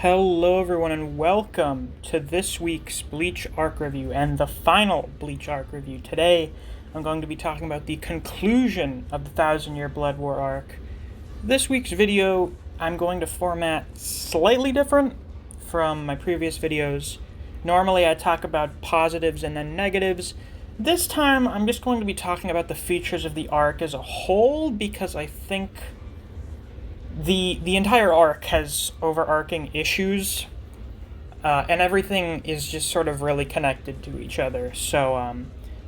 Hello everyone and welcome to this week's Bleach arc review and the final Bleach arc review. Today I'm going to be talking about the conclusion of the 1000-Year Blood War arc. This week's video I'm going to format slightly different from my previous videos. Normally I talk about positives and then negatives. This time I'm just going to be talking about the features of the arc as a whole because I think the entire arc has overarching issues, and everything is just sort of really connected to each other. So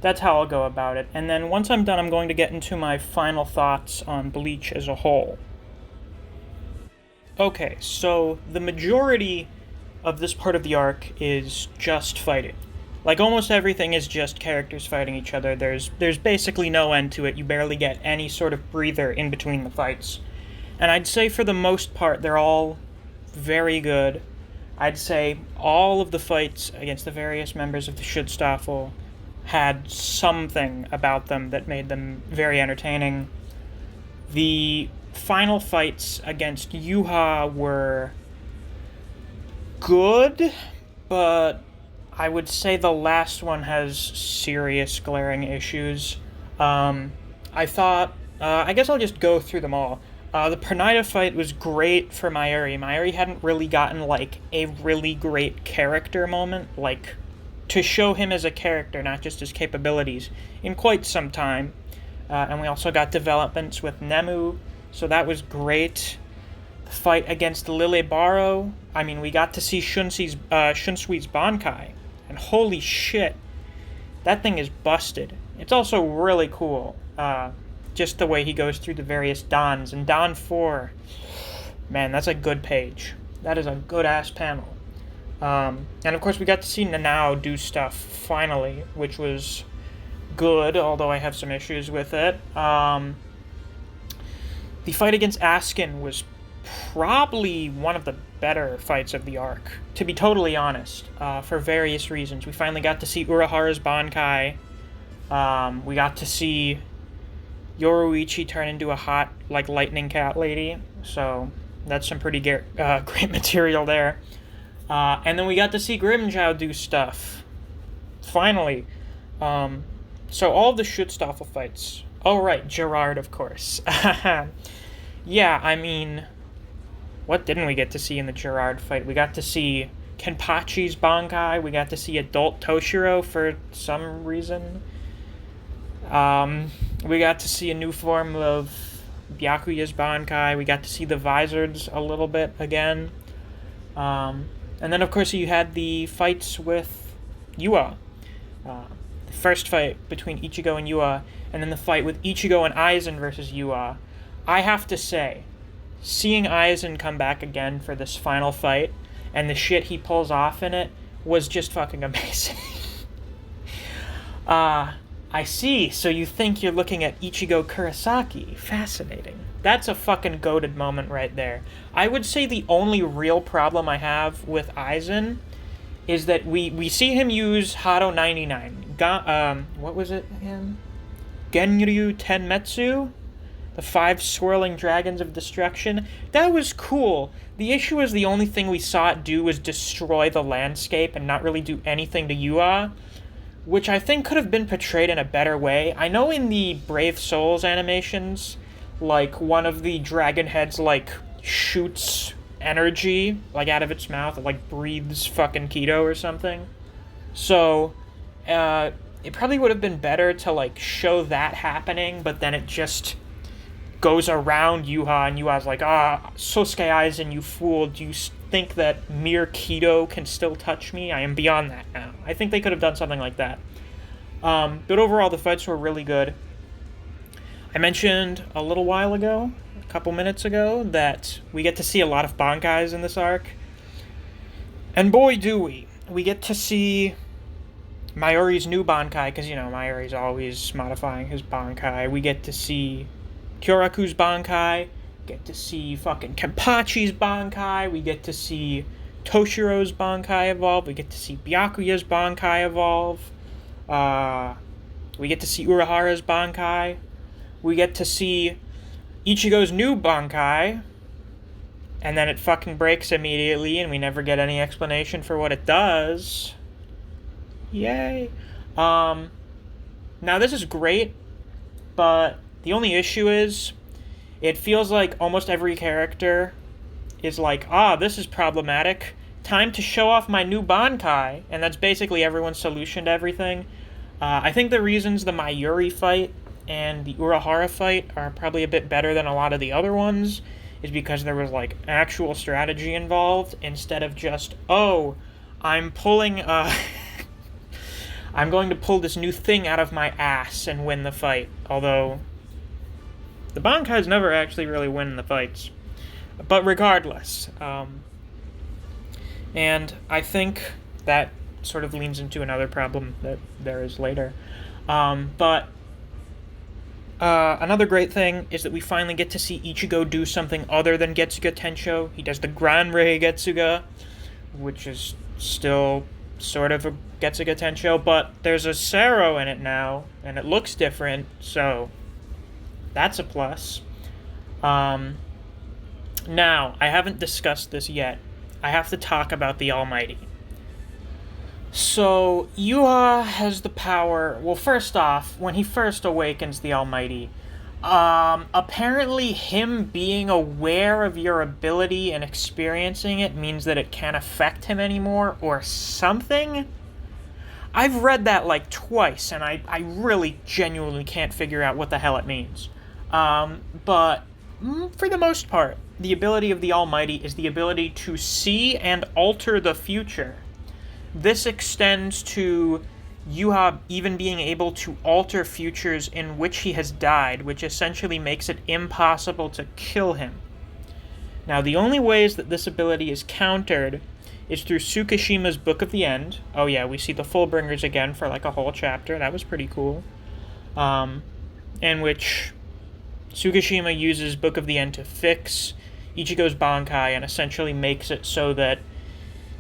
that's how I'll go about it. And then once I'm done, I'm going to get into my final thoughts on Bleach as a whole. Okay, so the majority of this part of the arc is just fighting. Like, almost everything is just characters fighting each other. There's basically no end to it. You barely get any sort of breather in between the fights. And I'd say for the most part, they're all very good. I'd say all of the fights against the various members of the Schutzstaffel had something about them that made them very entertaining. The final fights against Yuha were good, but I would say the last one has serious glaring issues. I guess I'll just go through them all. The Pernida fight was great for Mayuri. Mayuri hadn't really gotten, like, a really great character moment, like, to show him as a character, not just his capabilities, in quite some time. And we also got developments with Nemu, so that was great. The fight against Lily Baro, I mean, we got to see Shunsui's Bankai, and holy shit, that thing is busted. It's also really cool. Just the way he goes through the various Dons. And Don 4, man, that's a good page. That is a good-ass panel. And of course we got to see Nanao do stuff, finally, which was good, although I have some issues with it. The fight against Askin was probably one of the better fights of the arc, to be totally honest, for various reasons. We finally got to see Urahara's Bankai. We got to see Yoruichi turn into a hot, like, lightning cat lady, so that's some pretty great material there. And then we got to see Grimmjow do stuff. Finally. So all of the Schutzstaffel fights. Oh, right, Gerard, of course. Yeah, I mean, what didn't we get to see in the Gerard fight? We got to see Kenpachi's Bankai, we got to see adult Toshiro for some reason. We got to see a new form of Byakuya's Bankai. We got to see the Vizards a little bit again. And then, of course, you had the fights with Yua. The first fight between Ichigo and Yua, and then the fight with Ichigo and Aizen versus Yua. I have to say, seeing Aizen come back again for this final fight, and the shit he pulls off in it, was just fucking amazing. I see, so you think you're looking at Ichigo Kurosaki. Fascinating. That's a fucking goated moment right there. I would say the only real problem I have with Aizen is that we see him use Hado 99. What was it again? Genryu Tenmetsu? The 5 swirling dragons of destruction. That was cool. The issue is the only thing we saw it do was destroy the landscape and not really do anything to Yua, which I think could have been portrayed in a better way. I know in the Brave Souls animations, like, one of the dragon heads, like, shoots energy, like, out of its mouth. It, like, breathes fucking Kido or something. So, it probably would have been better to, like, show that happening, but then it just goes around Yuha, and Yuha's like, Sosuke Aizen, you fool, do you think that mere Kido can still touch me? I am beyond that now. I think they could have done something like that. But overall, the fights were really good. I mentioned a little while ago, a couple minutes ago, that we get to see a lot of Bankais in this arc. And boy, do we. We get to see Mayuri's new Bankai, because, you know, Mayuri's always modifying his Bankai. We get to see Kyoraku's Bankai, get to see fucking Kenpachi's Bankai, we get to see Toshiro's Bankai evolve, we get to see Byakuya's Bankai evolve, we get to see Urahara's Bankai, we get to see Ichigo's new Bankai, and then it fucking breaks immediately, and we never get any explanation for what it does. Yay. Now this is great, but the only issue is it feels like almost every character is like, this is problematic. Time to show off my new Bankai, and that's basically everyone's solution to everything. I think the reasons the Mayuri fight and the Urahara fight are probably a bit better than a lot of the other ones is because there was, like, actual strategy involved instead of just, I'm pulling, I'm going to pull this new thing out of my ass and win the fight. Although, the Bankais never actually really win the fights. But regardless, and I think that sort of leans into another problem that there is later. But another great thing is that we finally get to see Ichigo do something other than Getsuga Tensho. He does the Gran Rei Getsuga, which is still sort of a Getsuga Tensho, but there's a Sero in it now, and it looks different, so that's a plus. Now, I haven't discussed this yet. I have to talk about the Almighty. So, Yuha has the power... Well, first off, when he first awakens the Almighty, apparently him being aware of your ability and experiencing it means that it can't affect him anymore, or something? I've read that, like, twice, and I really genuinely can't figure out what the hell it means. But, for the most part, the ability of the Almighty is the ability to see and alter the future. This extends to Yuha even being able to alter futures in which he has died, which essentially makes it impossible to kill him. Now, the only ways that this ability is countered is through Tsukishima's Book of the End. Oh yeah, we see the Fullbringers again for like a whole chapter. That was pretty cool. In which Tsukishima uses Book of the End to fix Ichigo's Bankai and essentially makes it so that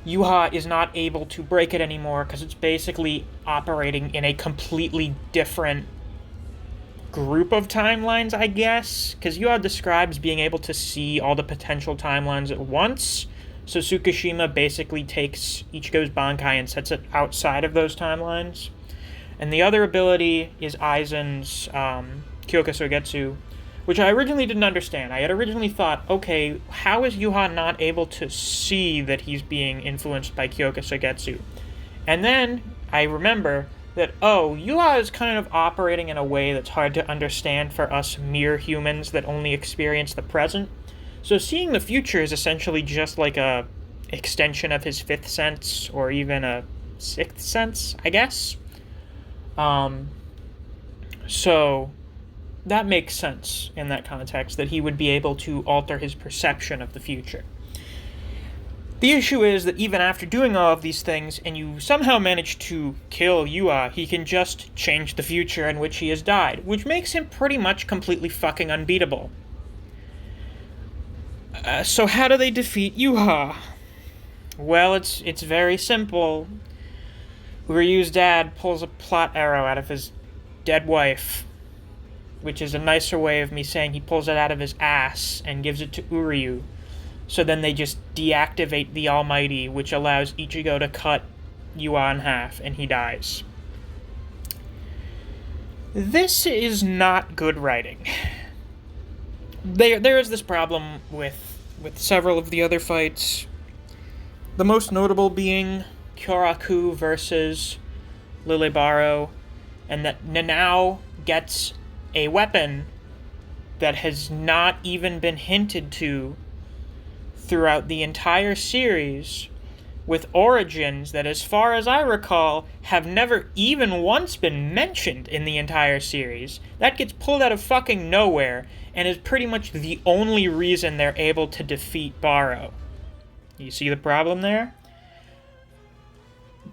Yuha is not able to break it anymore because it's basically operating in a completely different group of timelines, I guess. Because Yuha describes being able to see all the potential timelines at once. So Tsukishima basically takes Ichigo's Bankai and sets it outside of those timelines. And the other ability is Aizen's Kyoka Sogetsu, which I originally didn't understand. I had originally thought, okay, how is Yuha not able to see that he's being influenced by Kyoka Sogetsu? And then I remember that, Yuha is kind of operating in a way that's hard to understand for us mere humans that only experience the present. So seeing the future is essentially just like a extension of his fifth sense, or even a sixth sense, I guess. So that makes sense in that context, that he would be able to alter his perception of the future. The issue is that even after doing all of these things, and you somehow manage to kill Yuha, he can just change the future in which he has died, which makes him pretty much completely fucking unbeatable. So how do they defeat Yuha? Well, it's very simple. Uryu's dad pulls a plot arrow out of his dead wife, which is a nicer way of me saying he pulls it out of his ass and gives it to Uryu. So then they just deactivate the Almighty, which allows Ichigo to cut Yuha in half, and he dies. This is not good writing. There is this problem with several of the other fights. The most notable being Kyoraku versus Lilibaro, and that Nanao gets a weapon that has not even been hinted to throughout the entire series, with origins that, as far as I recall, have never even once been mentioned in the entire series. That gets pulled out of fucking nowhere, and is pretty much the only reason they're able to defeat Baro. You see the problem there?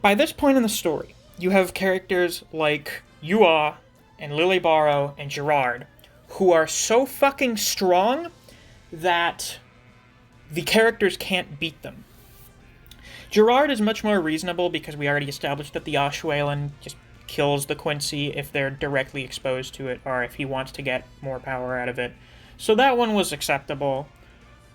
By this point in the story, you have characters like Yuha and Lilibaro and Gerard, who are so fucking strong that the characters can't beat them. Gerard is much more reasonable because we already established that the Ashwelin just kills the Quincy if they're directly exposed to it, or if he wants to get more power out of it. So that one was acceptable.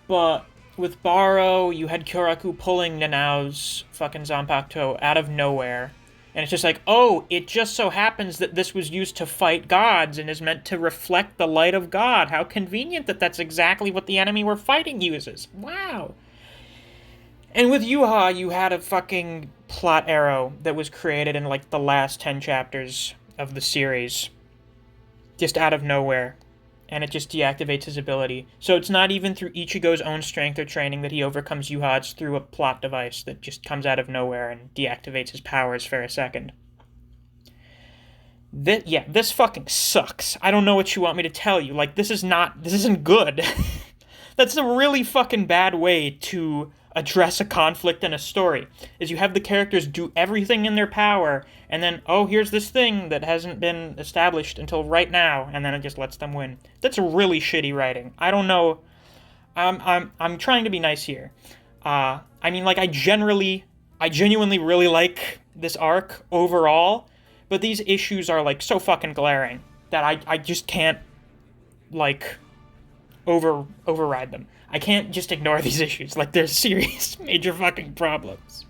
But with Baro, you had Kyoraku pulling Nanao's fucking Zanpakuto out of nowhere. And it's just like, oh, it just so happens that this was used to fight gods and is meant to reflect the light of God. How convenient that that's exactly what the enemy we're fighting uses. Wow. And with Yuha, you had a fucking plot arrow that was created in, like, the last 10 chapters of the series. Just out of nowhere. And it just deactivates his ability. So it's not even through Ichigo's own strength or training that he overcomes Yuha. It's through a plot device that just comes out of nowhere and deactivates his powers for a second. This fucking sucks. I don't know what you want me to tell you. Like, this isn't good. That's a really fucking bad way to address a conflict in a story, is you have the characters do everything in their power, and then, oh, here's this thing that hasn't been established until right now, and then it just lets them win. That's really shitty writing. I don't know. I'm trying to be nice here. I mean, like, I genuinely really like this arc overall, but these issues are, like, so fucking glaring that I just can't, like, override them. I can't just ignore these issues. Like, there's serious, major fucking problems.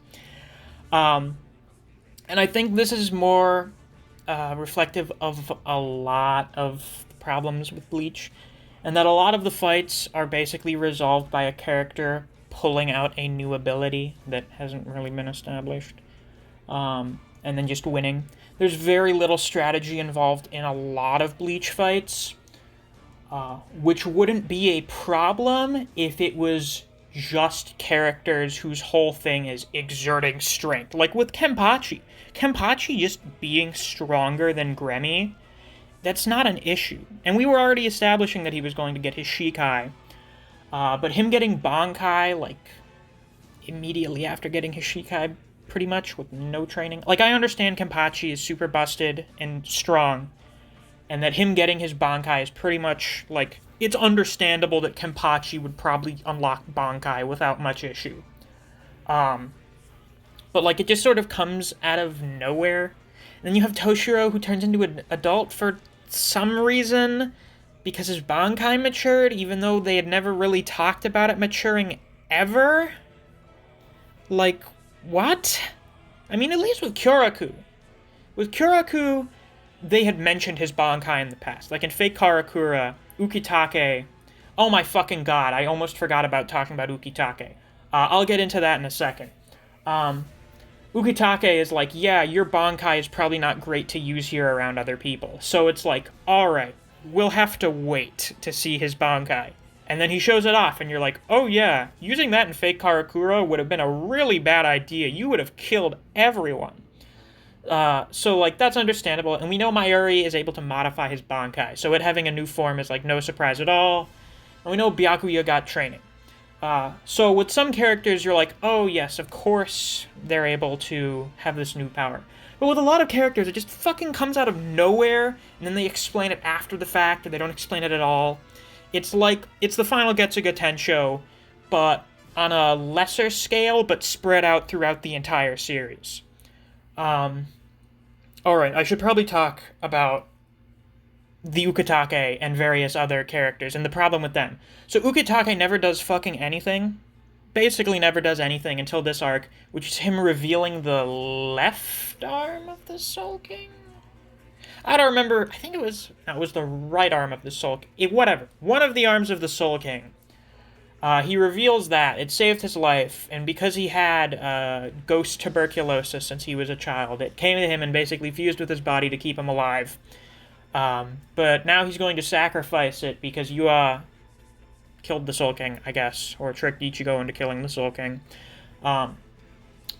And I think this is more reflective of a lot of problems with Bleach, and that a lot of the fights are basically resolved by a character pulling out a new ability that hasn't really been established, and then just winning. There's very little strategy involved in a lot of Bleach fights, which wouldn't be a problem if it was just characters whose whole thing is exerting strength. Like with Kenpachi. Kenpachi just being stronger than Gremmy, that's not an issue. And we were already establishing that he was going to get his Shikai. But him getting Bankai, like, immediately after getting his Shikai, pretty much, with no training. Like, I understand Kenpachi is super busted and strong, and that him getting his Bankai is pretty much, like, it's understandable that Kenpachi would probably unlock Bankai without much issue. But, like, it just sort of comes out of nowhere. And then you have Toshiro, who turns into an adult for some reason, because his Bankai matured, even though they had never really talked about it maturing ever. Like, what? I mean, at least with Kyoraku. With Kyoraku, they had mentioned his Bankai in the past. Like in Fake Karakura, Ukitake. Oh my fucking god, I almost forgot about talking about Ukitake. I'll get into that in a second. Ukitake is like, yeah, your Bankai is probably not great to use here around other people. So it's like, alright, we'll have to wait to see his Bankai. And then he shows it off, and you're like, oh yeah, using that in Fake Karakura would have been a really bad idea. You would have killed everyone. So, like, that's understandable, and we know Mayuri is able to modify his Bankai, so it having a new form is, like, no surprise at all. And we know Byakuya got training. So with some characters, you're like, oh yes, of course they're able to have this new power. But with a lot of characters, it just fucking comes out of nowhere, and then they explain it after the fact, or they don't explain it at all. It's like, it's the final Getsuga Tensho, but on a lesser scale, but spread out throughout the entire series. Alright, I should probably talk about the Ukitake and various other characters, and the problem with them. So Ukitake never does fucking anything. Basically never does anything until this arc, which is him revealing the left arm of the Soul King? I don't remember. I think it was the right arm of the Soul King. Whatever. One of the arms of the Soul King. He reveals that. It saved his life, and because he had ghost tuberculosis since he was a child, it came to him and basically fused with his body to keep him alive. But now he's going to sacrifice it because Yua killed the Soul King, I guess, or tricked Ichigo into killing the Soul King.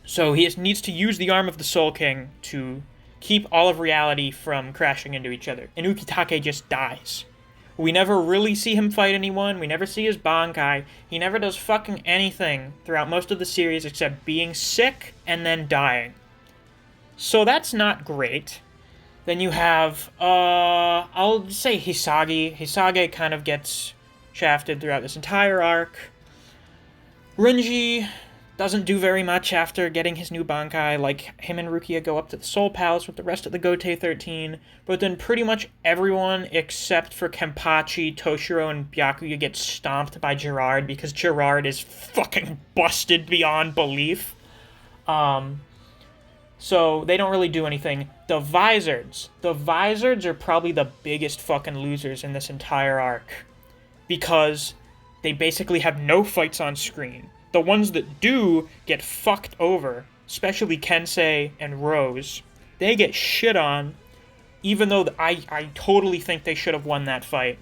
So he needs to use the arm of the Soul King to keep all of reality from crashing into each other. And Ukitake just dies. We never really see him fight anyone. We never see his Bankai. He never does fucking anything throughout most of the series except being sick and then dying. So that's not great. Then you have, I'll say Hisagi. Hisage kind of gets shafted throughout this entire arc. Renji doesn't do very much after getting his new Bankai. Like, him and Rukia go up to the Soul Palace with the rest of the Gotei 13, but then pretty much everyone except for Kenpachi, Toshiro, and Byakuya get stomped by Gerard because Gerard is fucking busted beyond belief. So they don't really do anything. The Vizards are probably the biggest fucking losers in this entire arc, because they basically have no fights on screen. The ones that do get fucked over, especially Kensei and Rose. They get shit on, even though I totally think they should have won that fight.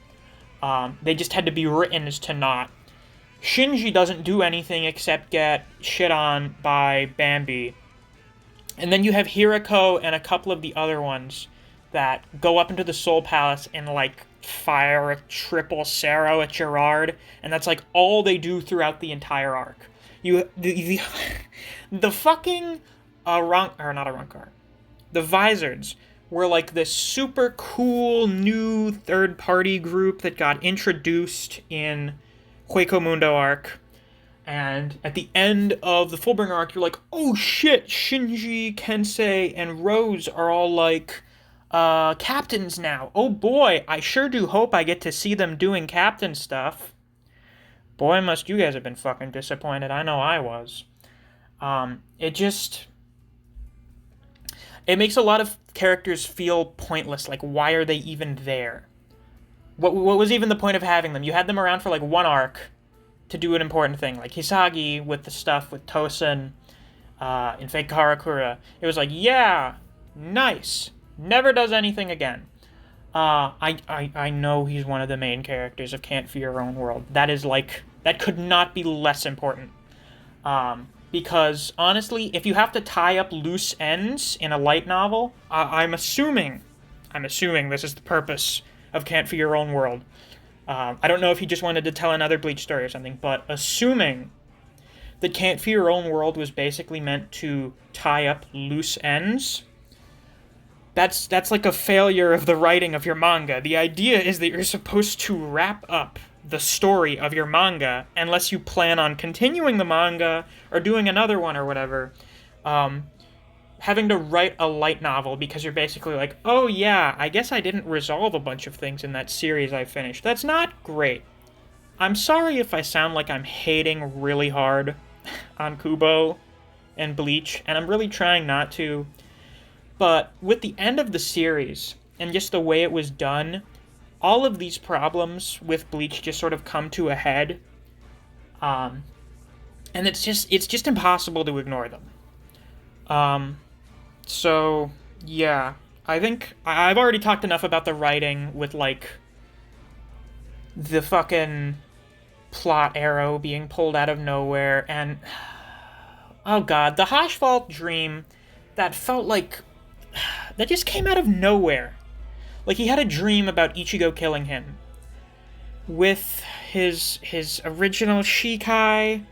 They just had to be written as to not. Shinji doesn't do anything except get shit on by Bambi. And then you have Hirako and a couple of the other ones that go up into the Soul Palace and, like, fire a triple Sero at Gerard, and that's, like, all they do throughout the entire arc. The fucking, the Vizards were, like, this super cool new third-party group that got introduced in Hueco Mundo arc, and at the end of the Fullbringer arc, you're like, oh shit, Shinji, Kensei, and Rose are all, like, captains now. Oh boy, I sure do hope I get to see them doing captain stuff. Boy, must you guys have been fucking disappointed. I know I was. It makes a lot of characters feel pointless. Like, why are they even there? What was even the point of having them? You had them around for, like, one arc to do an important thing. Like Hisagi with the stuff with Tosen in Fake Karakura. It was like, yeah, nice. Never does anything again. I know he's one of the main characters of Can't Fear Your Own World. That is, like, that could not be less important. Because, honestly, if you have to tie up loose ends in a light novel, I'm assuming this is the purpose of Can't Fear Your Own World. I don't know if he just wanted to tell another Bleach story or something, but assuming that Can't Fear Your Own World was basically meant to tie up loose ends, that's like a failure of the writing of your manga. The idea is that you're supposed to wrap up the story of your manga, unless you plan on continuing the manga or doing another one or whatever. Having to write a light novel because you're basically like, oh yeah, I guess I didn't resolve a bunch of things in that series I finished. That's not great. I'm sorry if I sound like I'm hating really hard on Kubo and Bleach, and I'm really trying not to. But with the end of the series, and just the way it was done, all of these problems with Bleach just sort of come to a head. And it's just impossible to ignore them. So, yeah. I think I've already talked enough about the writing with, like, the fucking plot arrow being pulled out of nowhere, and oh god, the Haschwalth dream that felt like that just came out of nowhere. Like, he had a dream about Ichigo killing him with his original Shikai,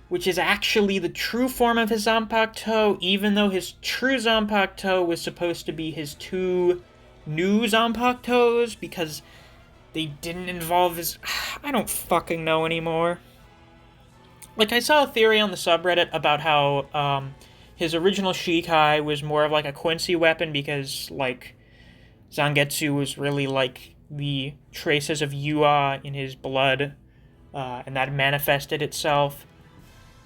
which is actually the true form of his Zanpakuto, even though his true Zanpakuto was supposed to be his two new Zanpakutos, because they didn't involve his... I don't fucking know anymore. Like, I saw a theory on the subreddit about how his original Shikai was more of, like, a Quincy weapon because, like, Zangetsu was really, like, the traces of Yua in his blood, and that manifested itself.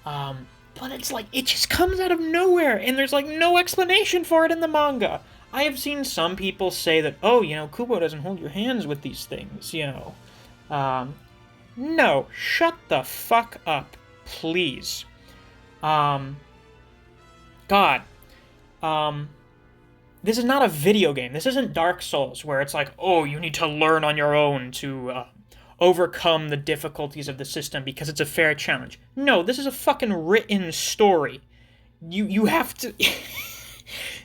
But it's like, it just comes out of nowhere, and there's, like, no explanation for it in the manga. I have seen some people say that, oh, you know, Kubo doesn't hold your hands with these things, you know. No, shut the fuck up, please. God. This is not a video game. This isn't Dark Souls, where it's like, oh, you need to learn on your own to, overcome the difficulties of the system because it's a fair challenge. No, this is a fucking written story. You have to...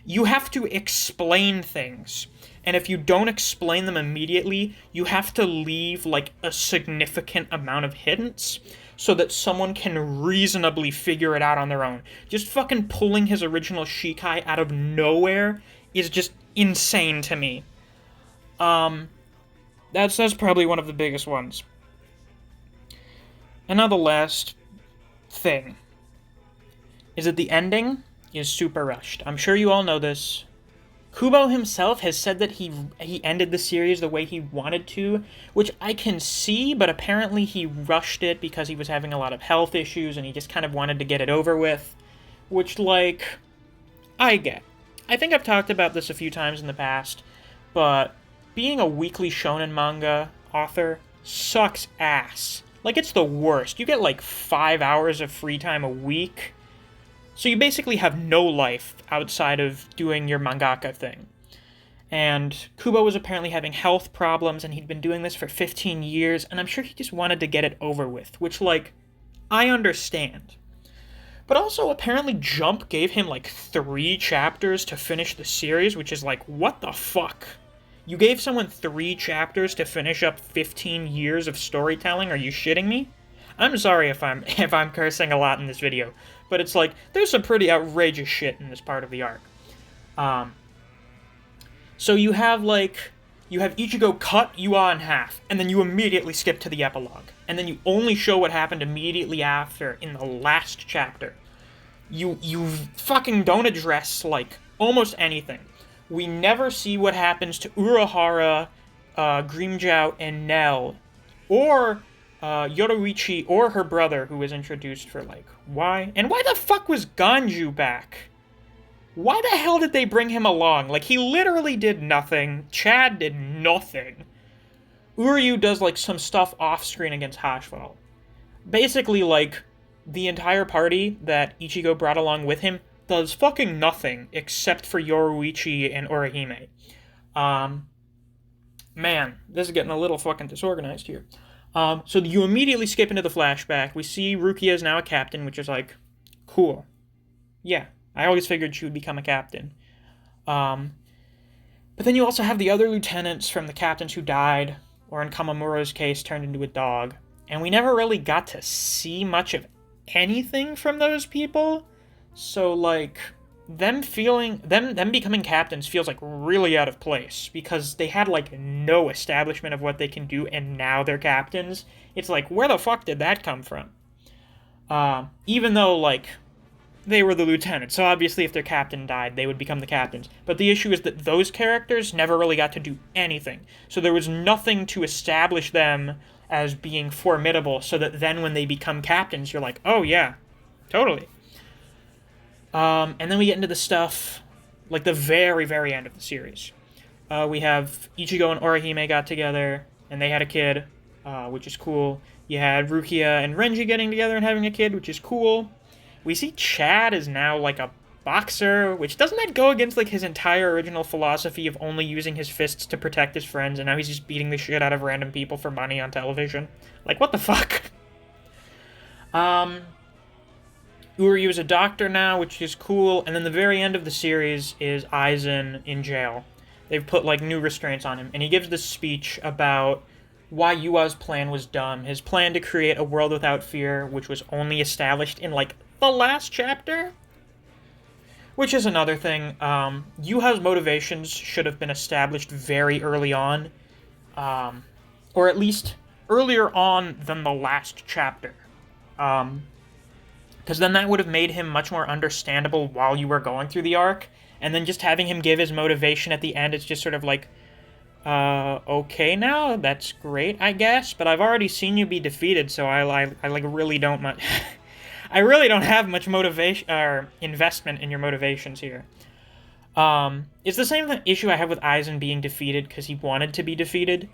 You have to explain things. And if you don't explain them immediately, you have to leave, like, a significant amount of hints so that someone can reasonably figure it out on their own. Just fucking pulling his original Shikai out of nowhere is just insane to me. That's probably one of the biggest ones. And now the last thing. is that the ending is super rushed. I'm sure you all know this. Kubo himself has said that he ended the series the way he wanted to, which I can see, but apparently he rushed it because he was having a lot of health issues and he just kind of wanted to get it over with, which, like, I get. I think I've talked about this a few times in the past, but being a weekly shonen manga author sucks ass. Like, it's the worst. You get like 5 hours of free time a week, so you basically have no life outside of doing your mangaka thing. And Kubo was apparently having health problems, and he'd been doing this for 15 years, and I'm sure he just wanted to get it over with, which, like, I understand. But also, apparently Jump gave him, like, 3 chapters to finish the series, which is like, what the fuck? You gave someone 3 chapters to finish up 15 years of storytelling? Are you shitting me? I'm sorry if I'm cursing a lot in this video, but it's like, there's some pretty outrageous shit in this part of the arc. So you have Ichigo cut Yua in half, and then you immediately skip to the epilogue, and then you only show what happened immediately after in the last chapter. You fucking don't address, like, almost anything. We never see what happens to Urahara, Grimmjow, and Nell, or Yoruichi, or her brother, who was introduced for, like, why? And why the fuck was Ganju back? Why the hell did they bring him along? Like, he literally did nothing. Chad did nothing. Uryu does, like, some stuff off-screen against Hashval. Basically, like, the entire party that Ichigo brought along with him does fucking nothing except for Yoruichi and Orihime. Man, this is getting a little fucking disorganized here. So you immediately skip into the flashback. We see Rukia is now a captain, which is like, cool. Yeah, I always figured she would become a captain. But then you also have the other lieutenants from the captains who died, or in Kamamuro's case, turned into a dog. And we never really got to see much of anything from those people. So, like, them becoming captains feels, like, really out of place, because they had, like, no establishment of what they can do, and now they're captains. It's like, where the fuck did that come from? Even though, like, they were the lieutenants, so obviously if their captain died, they would become the captains. But the issue is that those characters never really got to do anything. So there was nothing to establish them as being formidable, so that then when they become captains, you're like, oh yeah, totally. And then we get into the stuff, like, the very, very end of the series. We have Ichigo and Orihime got together, and they had a kid, which is cool. You had Rukia and Renji getting together and having a kid, which is cool. We see Chad is now, like, a boxer, which doesn't that go against, like, his entire original philosophy of only using his fists to protect his friends, and now he's just beating the shit out of random people for money on television? Like, what the fuck? Uryu is a doctor now, which is cool, and then the very end of the series is Aizen in jail. They've put, like, new restraints on him, and he gives this speech about why Yua's plan was dumb. His plan to create a world without fear, which was only established in, like, the last chapter? Which is another thing. Yuha's motivations should have been established very early on, or at least earlier on than the last chapter. Because then that would have made him much more understandable while you were going through the arc, and then just having him give his motivation at the end, it's just sort of like, okay now, that's great, I guess, but I've already seen you be defeated, so I like, really don't much... I really don't have much motivation, or investment in your motivations here. It's the same issue I have with Aizen being defeated because he wanted to be defeated,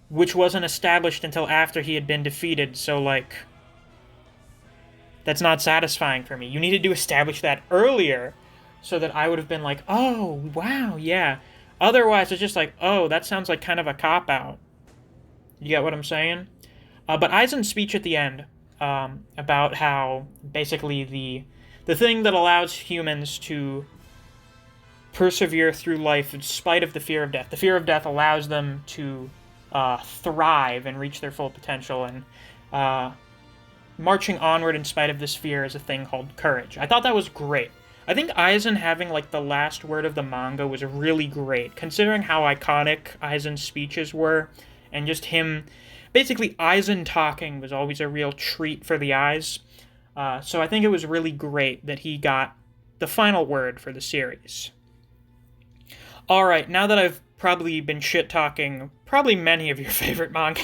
which wasn't established until after he had been defeated, so, like... That's not satisfying for me. You needed to establish that earlier so that I would have been like, oh, wow, yeah. Otherwise, it's just like, oh, that sounds like kind of a cop-out. You get what I'm saying? But Aizen's speech at the end about how basically the thing that allows humans to persevere through life in spite of the fear of death. The fear of death allows them to thrive and reach their full potential, and marching onward in spite of this fear is a thing called courage. I thought that was great. I think Aizen having, like, the last word of the manga was really great, considering how iconic Aizen's speeches were, and just him... Basically, Aizen talking was always a real treat for the eyes. So I think it was really great that he got the final word for the series. Alright, now that I've probably been shit-talking probably many of your favorite manga,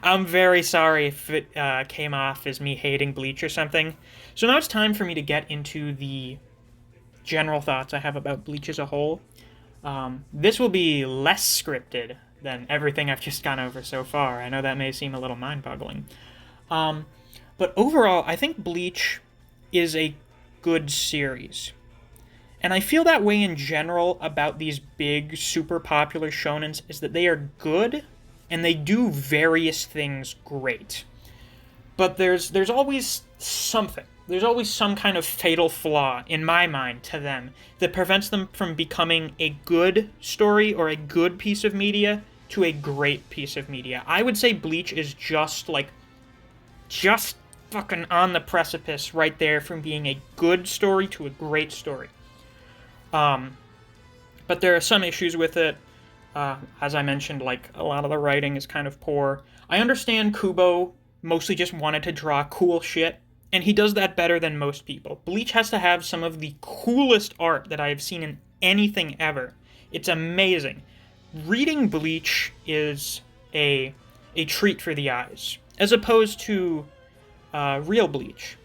I'm very sorry if it came off as me hating Bleach or something. So now it's time for me to get into the general thoughts I have about Bleach as a whole. This will be less scripted than everything I've just gone over so far. I know that may seem a little mind-boggling. But overall, I think Bleach is a good series. And I feel that way in general about these big, super popular shonens, is that they are good, and they do various things great. But there's always something. There's always some kind of fatal flaw, in my mind, to them that prevents them from becoming a good story or a good piece of media to a great piece of media. I would say Bleach is just fucking on the precipice right there from being a good story to a great story. But there are some issues with it. As I mentioned, like, a lot of the writing is kind of poor. I understand Kubo mostly just wanted to draw cool shit, and he does that better than most people. Bleach has to have some of the coolest art that I have seen in anything ever. It's amazing. Reading Bleach is a treat for the eyes, as opposed to real Bleach.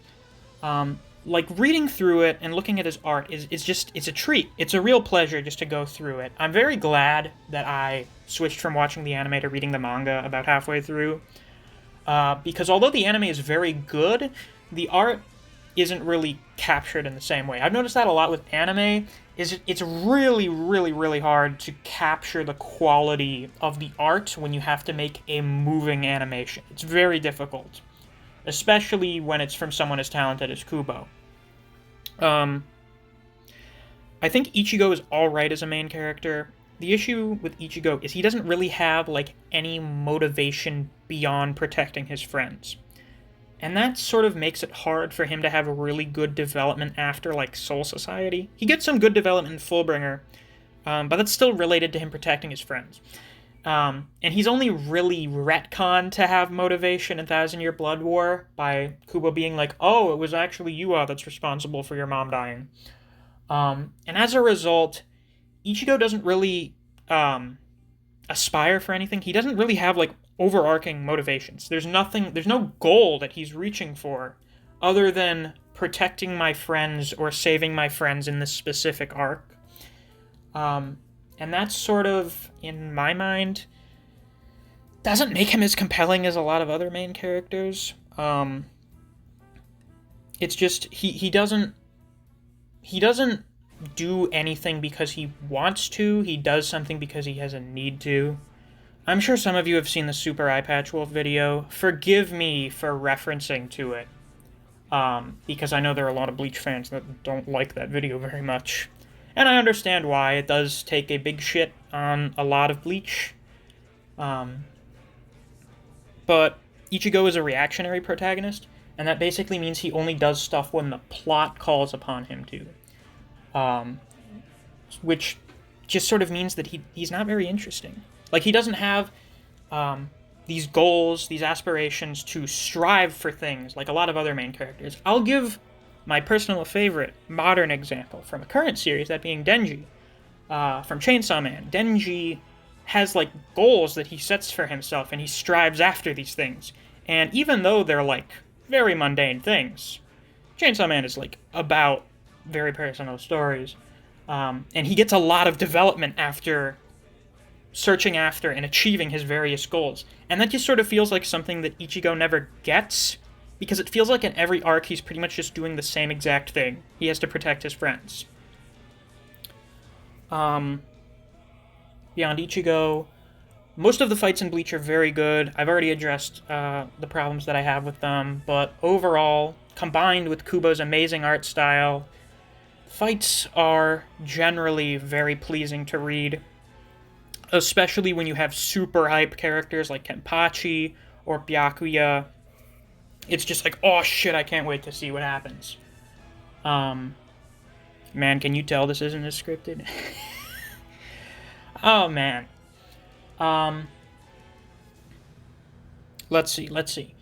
Like, reading through it and looking at his art it's a treat. It's a real pleasure just to go through it. I'm very glad that I switched from watching the anime to reading the manga about halfway through. Because although the anime is very good, the art isn't really captured in the same way. I've noticed that a lot with anime. It's really, really, really hard to capture the quality of the art when you have to make a moving animation. It's very difficult, especially when it's from someone as talented as Kubo. I think Ichigo is alright as a main character. The issue with Ichigo is he doesn't really have, like, any motivation beyond protecting his friends. And that sort of makes it hard for him to have a really good development after, like, Soul Society. He gets some good development in Fullbringer, but that's still related to him protecting his friends. And he's only really retconned to have motivation in Thousand Year Blood War by Kubo being like, oh, it was actually Yua that's responsible for your mom dying. And as a result, Ichigo doesn't really aspire for anything. He doesn't really have, like, overarching motivations. There's no goal that he's reaching for other than protecting my friends or saving my friends in this specific arc. And that's sort of, in my mind, doesn't make him as compelling as a lot of other main characters. It's just, he doesn't do anything because he wants to. He does something because he has a need to. I'm sure some of you have seen the Super Eye Patch Wolf video. Forgive me for referencing to it, because I know there are a lot of Bleach fans that don't like that video very much. And I understand why. It does take a big shit on a lot of Bleach. But Ichigo is a reactionary protagonist, and that basically means he only does stuff when the plot calls upon him to. Which just sort of means that he's not very interesting. Like, he doesn't have these goals, these aspirations to strive for things like a lot of other main characters. I'll give my personal favorite modern example from a current series, that being Denji, from Chainsaw Man. Denji has, like, goals that he sets for himself, and he strives after these things. And even though they're, like, very mundane things, Chainsaw Man is, like, about very personal stories. And he gets a lot of development after searching after and achieving his various goals. And that just sort of feels like something that Ichigo never gets, because it feels like in every arc he's pretty much just doing the same exact thing. He has to protect his friends. Beyond Ichigo, most of the fights in Bleach are very good. I've already addressed the problems that I have with them, but overall, combined with Kubo's amazing art style, fights are generally very pleasing to read, especially when you have super hype characters like Kenpachi or Byakuya. It's just like, oh shit, I can't wait to see what happens. Man, can you tell this isn't as scripted? Oh man. Let's see.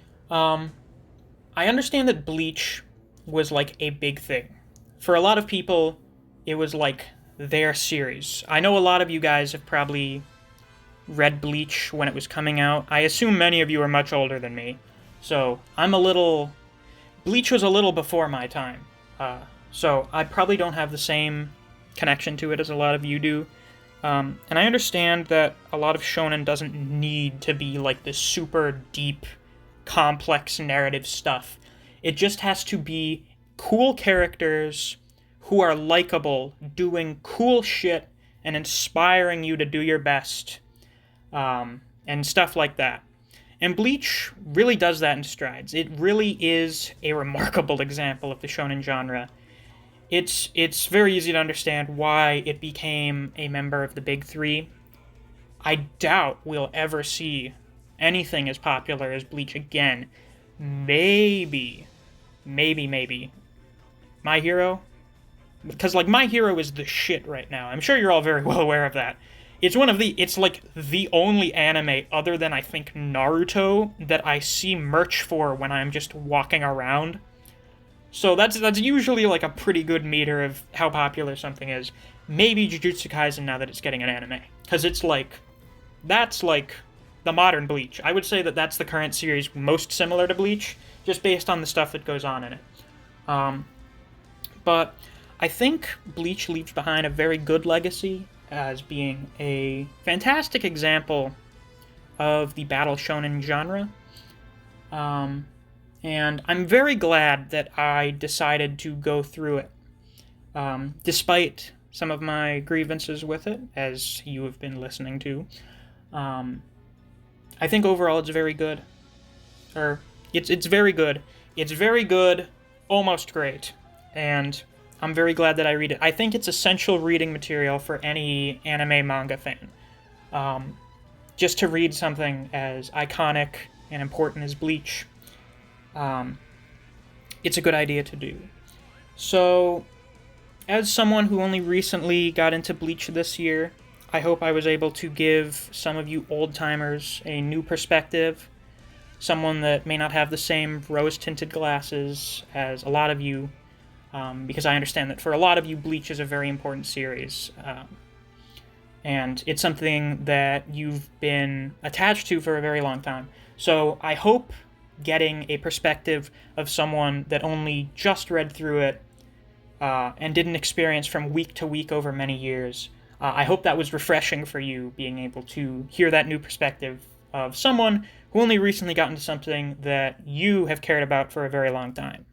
I understand that Bleach was like a big thing. For a lot of people, it was like their series. I know a lot of you guys have probably read Bleach when it was coming out. I assume many of you are much older than me, so I'm a little... Bleach was a little before my time, so I probably don't have the same connection to it as a lot of you do. And I understand that a lot of shonen doesn't need to be like this super deep, complex narrative stuff. It just has to be cool characters who are likable, doing cool shit, and inspiring you to do your best, and stuff like that. And Bleach really does that in strides. It really is a remarkable example of the shonen genre. It's very easy to understand why it became a member of the big three. I doubt we'll ever see anything as popular as Bleach again. Maybe My Hero? Because, like, My Hero is the shit right now. I'm sure you're all very well aware of that. It's like the only anime other than, I think, Naruto that I see merch for when I'm just walking around. So that's usually, like, a pretty good meter of how popular something is. Maybe Jujutsu Kaisen now that it's getting an anime. Because that's, like, the modern Bleach. I would say that that's the current series most similar to Bleach, just based on the stuff that goes on in it. But I think Bleach leaves behind a very good legacy as being a fantastic example of the battle shonen genre. And I'm very glad that I decided to go through it, despite some of my grievances with it, as you have been listening to. I think overall it's very good. It's very good. It's very good, almost great. And I'm very glad that I read it. I think it's essential reading material for any anime manga fan. Just to read something as iconic and important as Bleach, it's a good idea to do. So, as someone who only recently got into Bleach this year, I hope I was able to give some of you old-timers a new perspective, someone that may not have the same rose-tinted glasses as a lot of you, because I understand that for a lot of you, Bleach is a very important series, and it's something that you've been attached to for a very long time. So I hope getting a perspective of someone that only just read through it and didn't experience from week to week over many years, I hope that was refreshing for you, being able to hear that new perspective of someone who only recently got into something that you have cared about for a very long time.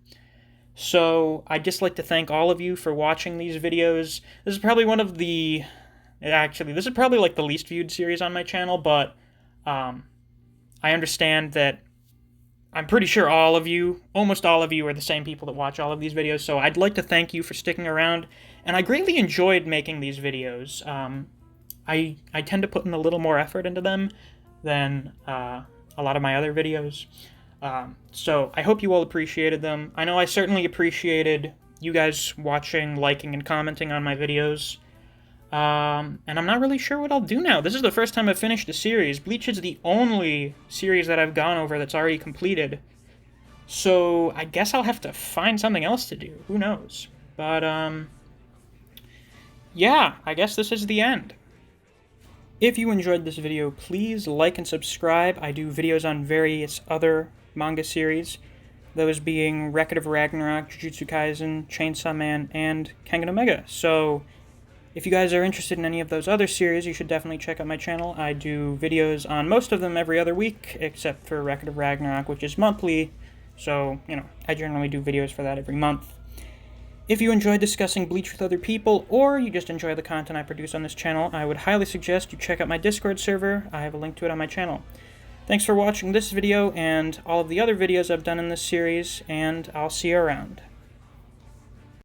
So, I'd just like to thank all of you for watching these videos. This is probably this is probably like the least viewed series on my channel, but I understand that I'm pretty sure almost all of you are the same people that watch all of these videos, so I'd like to thank you for sticking around, and I greatly enjoyed making these videos. I tend to put in a little more effort into them than a lot of my other videos. So I hope you all appreciated them. I know I certainly appreciated you guys watching, liking, and commenting on my videos. And I'm not really sure what I'll do now. This is the first time I've finished a series. Bleach is the only series that I've gone over that's already completed. So I guess I'll have to find something else to do. Who knows? But, yeah, I guess this is the end. If you enjoyed this video, please like and subscribe. I do videos on various other manga series, those being Record of Ragnarok, Jujutsu Kaisen, Chainsaw Man, and Kengan Omega. So, if you guys are interested in any of those other series, you should definitely check out my channel. I do videos on most of them every other week, except for Record of Ragnarok, which is monthly, so, I generally do videos for that every month. If you enjoy discussing Bleach with other people, or you just enjoy the content I produce on this channel, I would highly suggest you check out my Discord server. I have a link to it on my channel. Thanks for watching this video and all of the other videos I've done in this series, and I'll see you around.